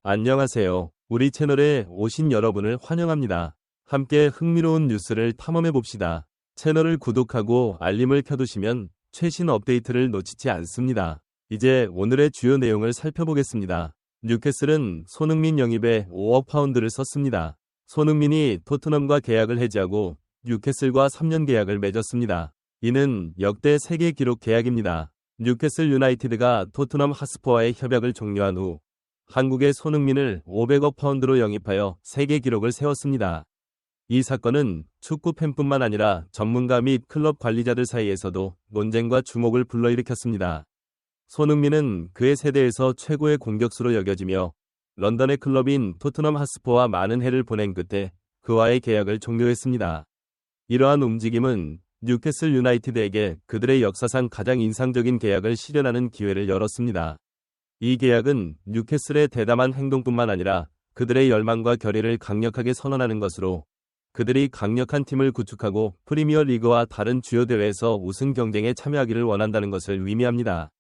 안녕하세요. 우리 채널에 오신 여러분을 환영합니다. 함께 흥미로운 뉴스를 탐험해 봅시다. 채널을 구독하고 알림을 켜두시면 최신 업데이트를 놓치지 않습니다. 이제 오늘의 주요 내용을 살펴보겠습니다. 뉴캐슬은 손흥민 영입에 5억 파운드를 썼습니다. 손흥민이 토트넘과 계약을 해지하고 뉴캐슬과 3년 계약을 맺었습니다. 이는 역대 세계 기록 계약입니다. 뉴캐슬 유나이티드가 토트넘 하스퍼와의 협약을 종료한 후 한국의 손흥민을 500억 파운드로 영입하여 세계 기록을 세웠습니다. 이 사건은 축구 팬뿐만 아니라 전문가 및 클럽 관리자들 사이에서도 논쟁과 주목을 불러일으켰습니다. 손흥민은 그의 세대에서 최고의 공격수로 여겨지며 런던의 클럽인 토트넘 하스퍼와 많은 해를 보낸 끝에 그와의 계약을 종료했습니다. 이러한 움직임은 뉴캐슬 유나이티드에게 그들의 역사상 가장 인상적인 계약을 실현하는 기회를 열었습니다. 이 계약은 뉴캐슬의 대담한 행동뿐만 아니라 그들의 열망과 결의를 강력하게 선언하는 것으로 그들이 강력한 팀을 구축하고 프리미어 리그와 다른 주요 대회에서 우승 경쟁에 참여하기를 원한다는 것을 의미합니다.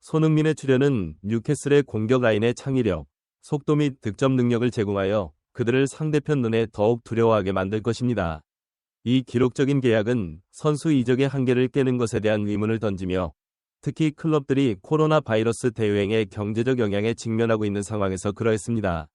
손흥민의 출연은 뉴캐슬의 공격 라인의 창의력, 속도 및 득점 능력을 제공하여 그들을 상대편 눈에 더욱 두려워하게 만들 것입니다. 이 기록적인 계약은 선수 이적의 한계를 깨는 것에 대한 의문을 던지며 특히 클럽들이 코로나 바이러스 대유행의 경제적 영향에 직면하고 있는 상황에서 그러했습니다.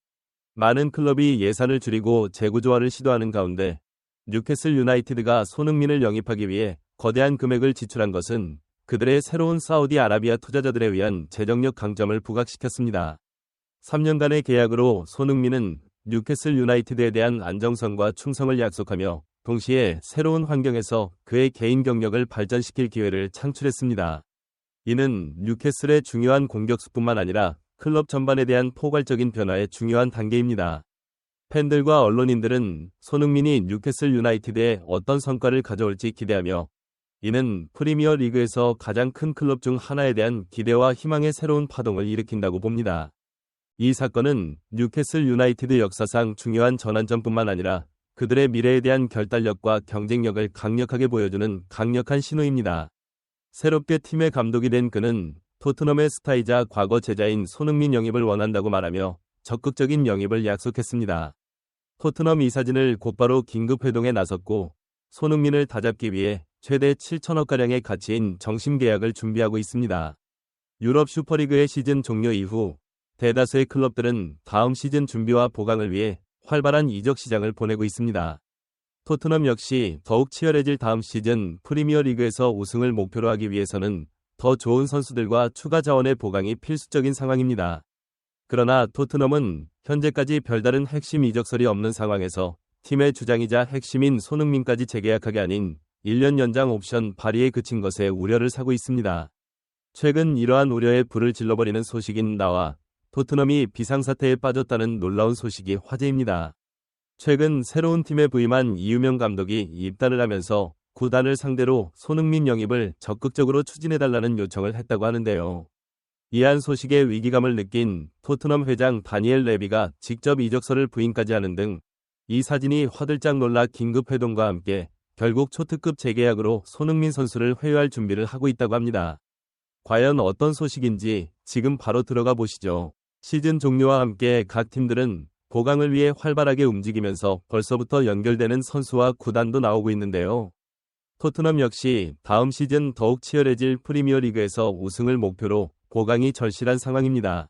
많은 클럽이 예산을 줄이고 재구조화를 시도하는 가운데 뉴캐슬 유나이티드가 손흥민을 영입하기 위해 거대한 금액을 지출한 것은 그들의 새로운 사우디아라비아 투자자들에 의한 재정력 강점을 부각시켰습니다. 3년간의 계약으로 손흥민은 뉴캐슬 유나이티드에 대한 안정성과 충성을 약속하며 동시에 새로운 환경에서 그의 개인 경력을 발전시킬 기회를 창출했습니다. 이는 뉴캐슬의 중요한 공격수뿐만 아니라 클럽 전반에 대한 포괄적인 변화의 중요한 단계입니다. 팬들과 언론인들은 손흥민이 뉴캐슬 유나이티드에 어떤 성과를 가져올지 기대하며 이는 프리미어 리그에서 가장 큰 클럽 중 하나에 대한 기대와 희망의 새로운 파동을 일으킨다고 봅니다. 이 사건은 뉴캐슬 유나이티드 역사상 중요한 전환점뿐만 아니라 그들의 미래에 대한 결단력과 경쟁력을 강력하게 보여주는 강력한 신호입니다. 새롭게 팀의 감독이 된 그는 토트넘의 스타이자 과거 제자인 손흥민 영입을 원한다고 말하며 적극적인 영입을 약속했습니다. 토트넘 이사진을 곧바로 긴급 회동에 나섰고 손흥민을 다잡기 위해 최대 7천억가량의 가치인 정심 계약을 준비하고 있습니다. 유럽 슈퍼리그의 시즌 종료 이후 대다수의 클럽들은 다음 시즌 준비와 보강을 위해 활발한 이적 시장을 보내고 있습니다. 토트넘 역시 더욱 치열해질 다음 시즌 프리미어 리그에서 우승을 목표로 하기 위해서는 더 좋은 선수들과 추가 자원의 보강이 필수적인 상황입니다. 그러나 토트넘은 현재까지 별다른 핵심 이적설이 없는 상황에서 팀의 주장이자 핵심인 손흥민까지 재계약하게 아닌 1년 연장 옵션 발의에 그친 것에 우려를 사고 있습니다. 최근 이러한 우려에 불을 질러버리는 소식인 나와 토트넘이 비상사태에 빠졌다는 놀라운 소식이 화제입니다. 최근 새로운 팀에 부임한 이유명 감독이 입단을 하면서 구단을 상대로 손흥민 영입을 적극적으로 추진해달라는 요청을 했다고 하는데요. 이한 소식에 위기감을 느낀 토트넘 회장 다니엘 레비가 직접 이적서를 부인까지 하는 등 이 사진이 화들짝 놀라 긴급 회동과 함께 결국 초특급 재계약으로 손흥민 선수를 회유할 준비를 하고 있다고 합니다. 과연 어떤 소식인지 지금 바로 들어가 보시죠. 시즌 종료와 함께 각 팀들은 보강을 위해 활발하게 움직이면서 벌써부터 연결되는 선수와 구단도 나오고 있는데요. 토트넘 역시 다음 시즌 더욱 치열해질 프리미어 리그에서 우승을 목표로 보강이 절실한 상황입니다.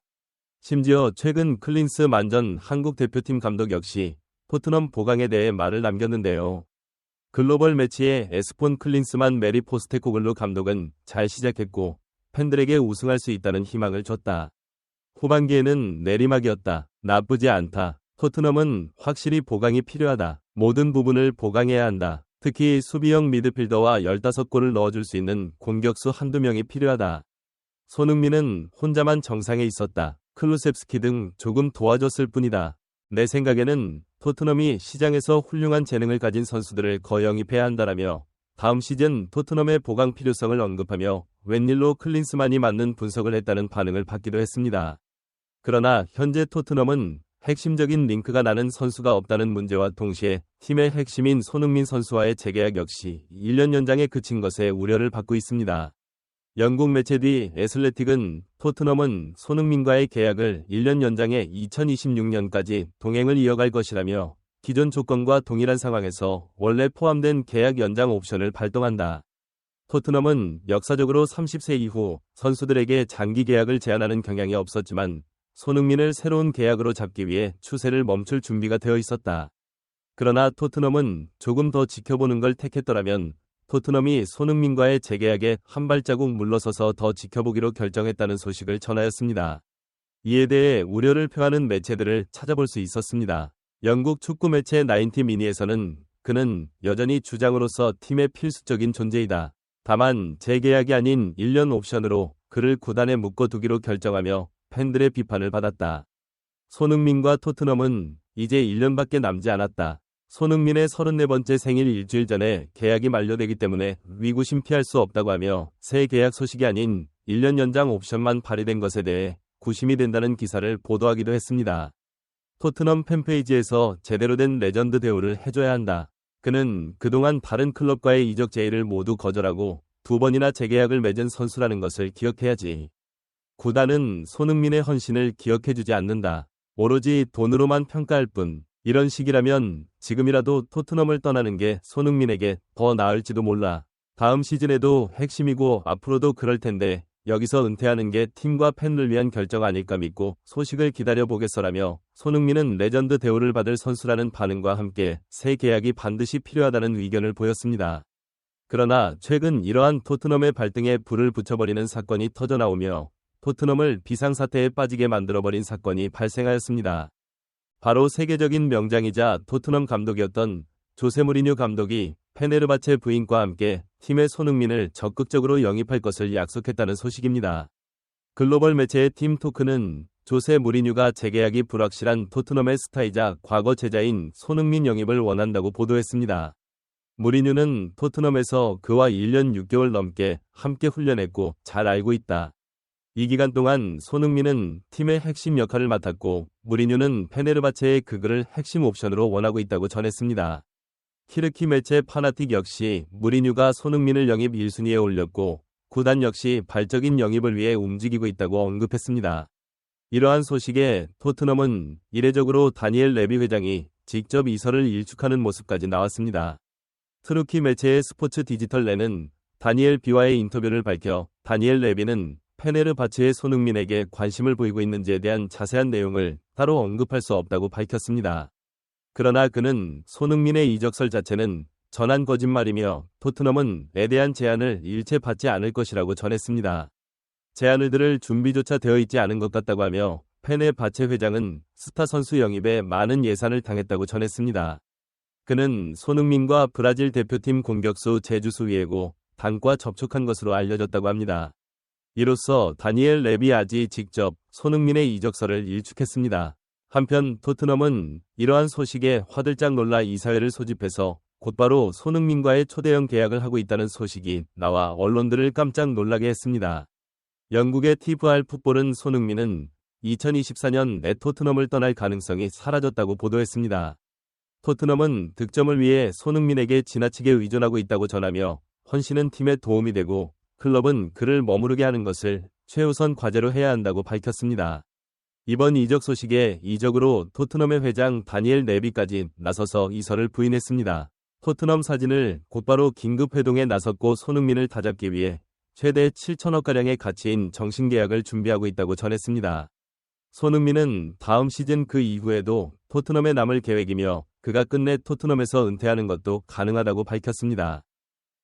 심지어 최근 클린스만 전 한국 대표팀 감독 역시 토트넘 보강에 대해 말을 남겼는데요. 글로벌 매치의 에스폰 클린스만 메리 포스테코글루 감독은 잘 시작했고 팬들에게 우승할 수 있다는 희망을 줬다. 후반기에는 내리막이었다. 나쁘지 않다. 토트넘은 확실히 보강이 필요하다. 모든 부분을 보강해야 한다. 특히 수비형 미드필더와 15골을 넣어줄 수 있는 공격수 한두 명이 필요하다. 손흥민은 혼자만 정상에 있었다. 클루셉스키 등 조금 도와줬을 뿐이다. 내 생각에는 토트넘이 시장에서 훌륭한 재능을 가진 선수들을 거영입해야 한다라며 다음 시즌 토트넘의 보강 필요성을 언급하며 웬일로 클린스만이 맞는 분석을 했다는 반응을 받기도 했습니다. 그러나 현재 토트넘은 핵심적인 링크가 나는 선수가 없다는 문제와 동시에 팀의 핵심인 손흥민 선수와의 재계약 역시 1년 연장에 그친 것에 우려를 받고 있습니다. 영국 매체 디 애슬레틱은 토트넘은 손흥민과의 계약을 1년 연장해 2026년까지 동행을 이어갈 것이라며 기존 조건과 동일한 상황에서 원래 포함된 계약 연장 옵션을 발동한다. 토트넘은 역사적으로 30세 이후 선수들에게 장기 계약을 제한하는 경향이 없었지만 손흥민을 새로운 계약으로 잡기 위해 추세를 멈출 준비가 되어 있었다. 그러나 토트넘은 조금 더 지켜보는 걸 택했더라면 토트넘이 손흥민과의 재계약에 한 발자국 물러서서 더 지켜보기로 결정했다는 소식을 전하였습니다. 이에 대해 우려를 표하는 매체들을 찾아볼 수 있었습니다. 영국 축구 매체 90미니에서는 그는 여전히 주장으로서 팀의 필수적인 존재이다. 다만 재계약이 아닌 1년 옵션으로 그를 구단에 묶어두기로 결정하며 팬들의 비판을 받았다. 손흥민과 토트넘은 이제 1년밖에 남지 않았다. 손흥민의 34번째 생일 일주일 전에 계약이 만료되기 때문에 위구심 피할 수 없다고 하며 새 계약 소식이 아닌 1년 연장 옵션만 발휘된 것에 대해 구심이 된다는 기사를 보도하기도 했습니다. 토트넘 팬페이지에서 제대로 된 레전드 대우를 해줘야 한다. 그는 그동안 다른 클럽과의 이적 제의를 모두 거절하고 2번이나 재계약을 맺은 선수라는 것을 기억해야지. 구단은 손흥민의 헌신을 기억해주지 않는다. 오로지 돈으로만 평가할 뿐. 이런 식이라면 지금이라도 토트넘을 떠나는 게 손흥민에게 더 나을지도 몰라. 다음 시즌에도 핵심이고 앞으로도 그럴 텐데 여기서 은퇴하는 게 팀과 팬을 위한 결정 아닐까 믿고 소식을 기다려보겠어라며 손흥민은 레전드 대우를 받을 선수라는 반응과 함께 새 계약이 반드시 필요하다는 의견을 보였습니다. 그러나 최근 이러한 토트넘의 발등에 불을 붙여버리는 사건이 터져나오며 토트넘을 비상사태에 빠지게 만들어버린 사건이 발생하였습니다. 바로 세계적인 명장이자 토트넘 감독이었던 조세 무리뉴 감독이 페네르바체 부인과 함께 팀의 손흥민을 적극적으로 영입할 것을 약속했다는 소식입니다. 글로벌 매체의 팀 토크는 조세 무리뉴가 재계약이 불확실한 토트넘의 스타이자 과거 제자인 손흥민 영입을 원한다고 보도했습니다. 무리뉴는 토트넘에서 그와 1년 6개월 넘게 함께 훈련했고 잘 알고 있다. 이 기간 동안 손흥민은 팀의 핵심 역할을 맡았고 무리뉴는 페네르바체의 그를 핵심 옵션으로 원하고 있다고 전했습니다. 키르키 매체 파나틱 역시 무리뉴가 손흥민을 영입 1순위에 올렸고 구단 역시 발적인 영입을 위해 움직이고 있다고 언급했습니다. 이러한 소식에 토트넘은 이례적으로 다니엘 레비 회장이 직접 이설을 일축하는 모습까지 나왔습니다. 트루키 매체의 스포츠 디지털레는 다니엘 비와의 인터뷰를 밝혀 다니엘 레비는 페네르바체의 손흥민에게 관심을 보이고 있는지에 대한 자세한 내용을 따로 언급할 수 없다고 밝혔습니다. 그러나 그는 손흥민의 이적설 자체는 전한 거짓말이며 토트넘은 에 대한 제안을 일체 받지 않을 것이라고 전했습니다. 제안을 들을 준비조차 되어 있지 않은 것 같다고 하며 페네르바체 회장은 스타 선수 영입에 많은 예산을 당했다고 전했습니다. 그는 손흥민과 브라질 대표팀 공격수 제주스 위에고 단과 접촉한 것으로 알려졌다고 합니다. 이로써 다니엘 레비아지 직접 손흥민의 이적설을 일축했습니다. 한편 토트넘은 이러한 소식에 화들짝 놀라 이사회를 소집해서 곧바로 손흥민과의 초대형 계약을 하고 있다는 소식이 나와 언론들을 깜짝 놀라게 했습니다. 영국의 TVR 풋볼은 손흥민은 2024년 내 토트넘을 떠날 가능성이 사라졌다고 보도했습니다. 토트넘은 득점을 위해 손흥민에게 지나치게 의존하고 있다고 전하며 헌신은 팀에 도움이 되고 클럽은 그를 머무르게 하는 것을 최우선 과제로 해야 한다고 밝혔습니다. 이번 이적 소식에 이적으로 토트넘의 회장 다니엘 레비까지 나서서 이설을 부인했습니다. 토트넘 사진을 곧바로 긴급 회동에 나섰고 손흥민을 다잡기 위해 최대 7천억가량의 가치인 정신계약을 준비하고 있다고 전했습니다. 손흥민은 다음 시즌 그 이후에도 토트넘에 남을 계획이며 그가 끝내 토트넘에서 은퇴하는 것도 가능하다고 밝혔습니다.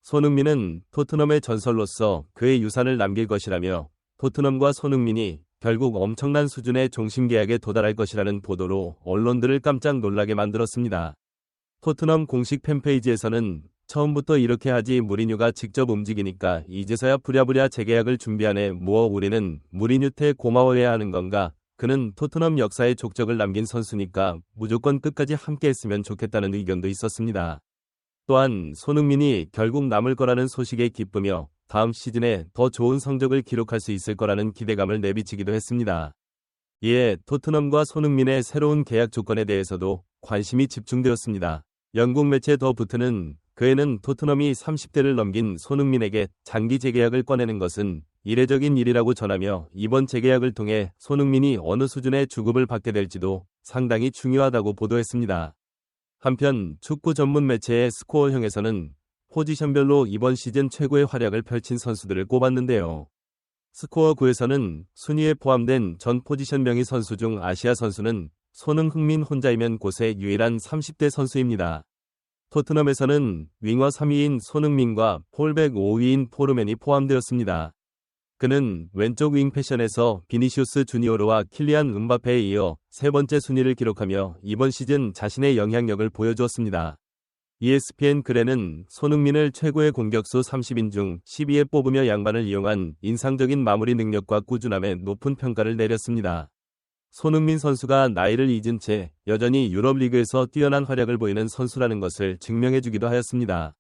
손흥민은 토트넘의 전설로서 그의 유산을 남길 것이라며 토트넘과 손흥민이 결국 엄청난 수준의 종신계약에 도달할 것이라는 보도로 언론들을 깜짝 놀라게 만들었습니다. 토트넘 공식 팬페이지에서는 처음부터 이렇게 하지 무리뉴가 직접 움직이니까 이제서야 부랴부랴 재계약을 준비하네 무어 우리는 무리뉴한테 고마워해야 하는 건가? 그는 토트넘 역사에 족적을 남긴 선수니까 무조건 끝까지 함께했으면 좋겠다는 의견도 있었습니다. 또한 손흥민이 결국 남을 거라는 소식에 기쁘며 다음 시즌에 더 좋은 성적을 기록할 수 있을 거라는 기대감을 내비치기도 했습니다. 이에 토트넘과 손흥민의 새로운 계약 조건에 대해서도 관심이 집중되었습니다. 영국 매체 더 부트는 그 해는 토트넘이 30대를 넘긴 손흥민에게 장기 재계약을 꺼내는 것은 이례적인 일이라고 전하며 이번 재계약을 통해 손흥민이 어느 수준의 주급을 받게 될지도 상당히 중요하다고 보도했습니다. 한편 축구 전문 매체의 스코어형에서는 포지션별로 이번 시즌 최고의 활약을 펼친 선수들을 꼽았는데요. 스코어 9에서는 순위에 포함된 전 포지션 명의 선수 중 아시아 선수는 손흥민 혼자이면 곳의 유일한 30대 선수입니다. 토트넘에서는 윙어 3위인 손흥민과 폴백 5위인 포르맨이 포함되었습니다. 그는 왼쪽 윙 패션에서 비니시우스 주니오르와 킬리안 음바페에 이어 세 번째 순위를 기록하며 이번 시즌 자신의 영향력을 보여주었습니다. ESPN 글에는 손흥민을 최고의 공격수 30인 중 10위에 뽑으며 양반을 이용한 인상적인 마무리 능력과 꾸준함에 높은 평가를 내렸습니다. 손흥민 선수가 나이를 잊은 채 여전히 유럽 리그에서 뛰어난 활약을 보이는 선수라는 것을 증명해주기도 하였습니다.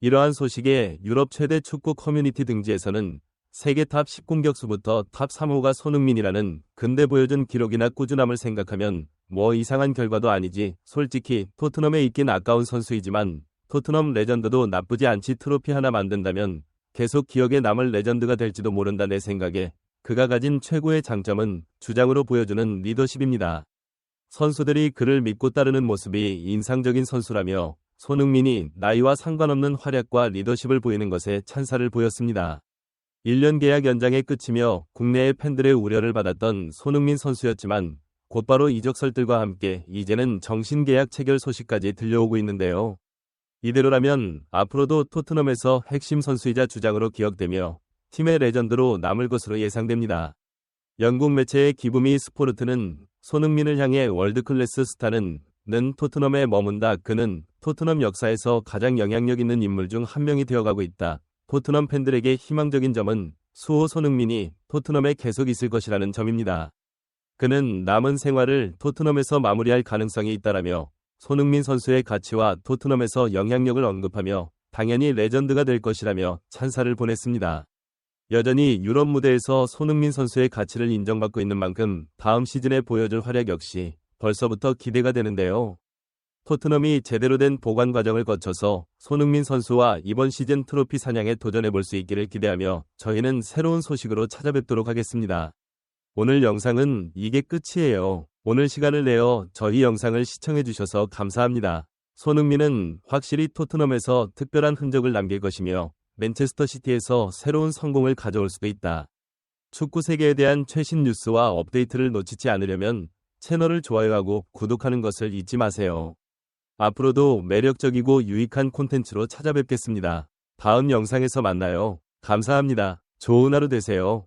이러한 소식에 유럽 최대 축구 커뮤니티 등지에서는 세계 탑 10공격수부터 탑 3호가 손흥민이라는 근대 보여준 기록이나 꾸준함을 생각하면 뭐 이상한 결과도 아니지. 솔직히 토트넘에 있긴 아까운 선수이지만 토트넘 레전드도 나쁘지 않지. 트로피 하나 만든다면 계속 기억에 남을 레전드가 될지도 모른다. 내 생각에 그가 가진 최고의 장점은 주장으로 보여주는 리더십입니다. 선수들이 그를 믿고 따르는 모습이 인상적인 선수라며 손흥민이 나이와 상관없는 활약과 리더십을 보이는 것에 찬사를 보였습니다. 1년 계약 연장에 그치며 국내의 팬들의 우려를 받았던 손흥민 선수였지만 곧바로 이적설들과 함께 이제는 정신계약 체결 소식까지 들려오고 있는데요. 이대로라면 앞으로도 토트넘에서 핵심 선수이자 주장으로 기억되며 팀의 레전드로 남을 것으로 예상됩니다. 영국 매체의 기브미 스포르트는 손흥민을 향해 월드클래스 스타는 토트넘에 머문다. 그는 토트넘 역사에서 가장 영향력 있는 인물 중 한 명이 되어가고 있다. 토트넘 팬들에게 희망적인 점은 수호 손흥민이 토트넘에 계속 있을 것이라는 점입니다. 그는 남은 생활을 토트넘에서 마무리할 가능성이 있다라며 손흥민 선수의 가치와 토트넘에서 영향력을 언급하며 당연히 레전드가 될 것이라며 찬사를 보냈습니다. 여전히 유럽 무대에서 손흥민 선수의 가치를 인정받고 있는 만큼 다음 시즌에 보여줄 활약 역시 벌써부터 기대가 되는데요. 토트넘이 제대로 된 보관 과정을 거쳐서 손흥민 선수와 이번 시즌 트로피 사냥에 도전해볼 수 있기를 기대하며 저희는 새로운 소식으로 찾아뵙도록 하겠습니다. 오늘 영상은 이게 끝이에요. 오늘 시간을 내어 저희 영상을 시청해주셔서 감사합니다. 손흥민은 확실히 토트넘에서 특별한 흔적을 남길 것이며 맨체스터 시티에서 새로운 성공을 가져올 수도 있다. 축구 세계에 대한 최신 뉴스와 업데이트를 놓치지 않으려면 채널을 좋아요하고 구독하는 것을 잊지 마세요. 앞으로도 매력적이고 유익한 콘텐츠로 찾아뵙겠습니다. 다음 영상에서 만나요. 감사합니다. 좋은 하루 되세요.